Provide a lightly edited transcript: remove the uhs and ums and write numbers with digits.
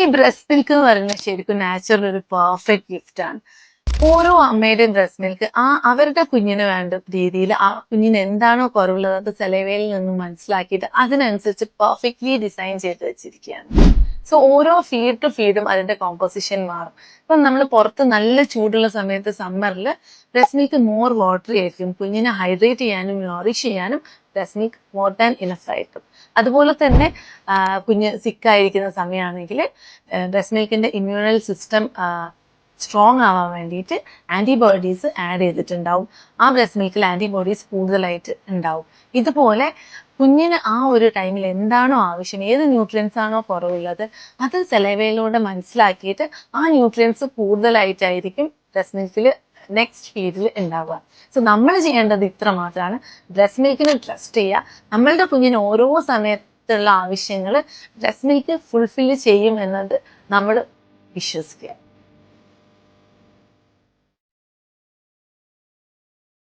ഈ breast milk എന്ന് പറയുന്നത് ശരിക്കും നാച്ചുറൽ ഒരു പെർഫെക്റ്റ് ഗിഫ്റ്റ് ആണ്. ഓരോ അമ്മയുടെയും ബ്രസ്റ്റ് മിൽക്ക് അവരുടെ കുഞ്ഞിന് വേണ്ട രീതിയിൽ ആ കുഞ്ഞിന് എന്താണോ കുറവുള്ളത് അത് സെലവയിൽ നിന്നും മനസ്സിലാക്കിയിട്ട് അതിനനുസരിച്ച് പെർഫെക്റ്റ്ലി ഡിസൈൻ ചെയ്ത് വെച്ചിരിക്കുകയാണ്. സോ ഓരോ ഫീഡ് ടു ഫീഡും അതിന്റെ കോമ്പോസിഷൻ മാറും. ഇപ്പം നമ്മൾ പുറത്ത് നല്ല ചൂടുള്ള സമയത്ത് സമ്മറിൽ ബ്രസ്റ്റ് മിൽക്ക് മോർ വാട്ടറി ആയിരിക്കും. കുഞ്ഞിനെ ഹൈഡ്രേറ്റ് ചെയ്യാനും നോറിഷ് ചെയ്യാനും breast milk more than enough ആയിരിക്കും. അതുപോലെ തന്നെ കുഞ്ഞ് സിക്കായിരിക്കുന്ന സമയമാണെങ്കിൽ ബ്രസ്റ്റ് മിൽക്കിന്റെ ഇമ്മ്യൂണൽ സിസ്റ്റം സ്ട്രോങ് ആവാൻ വേണ്ടിയിട്ട് ആൻറ്റിബോഡീസ് ആഡ് ചെയ്തിട്ടുണ്ടാവും. ആ ബ്രസ്റ്റ് മിൽക്കിൽ ആൻറ്റിബോഡീസ് കൂടുതലായിട്ട് ഉണ്ടാവും. ഇതുപോലെ കുഞ്ഞിന് ആ ഒരു ടൈമിൽ എന്താണോ ആവശ്യം, ഏത് ന്യൂട്രിയൻസ് ആണോ കുറവുള്ളത്, അത് സെലവയിലൂടെ മനസ്സിലാക്കിയിട്ട് ആ ന്യൂട്രിയൻസ് കൂടുതലായിട്ടായിരിക്കും ബ്രസ്റ്റ് മിൽക്കിൽ നെക്സ്റ്റ് ഫീഡിൽ ഉണ്ടാവുക. സോ നമ്മൾ ചെയ്യേണ്ടത് ഇത്ര മാത്രമാണ്. ബ്രസ്റ്റ് മിൽക്കിന് ട്രസ്റ്റ് ചെയ്യുക. നമ്മളുടെ കുഞ്ഞിന് ഓരോ സമയത്തുള്ള ആവശ്യങ്ങൾ ബ്രസ്റ്റ് മിൽക്ക് ഫുൾഫിൽ ചെയ്യും എന്നത് നമ്മൾ വിശ്വസിക്കുക.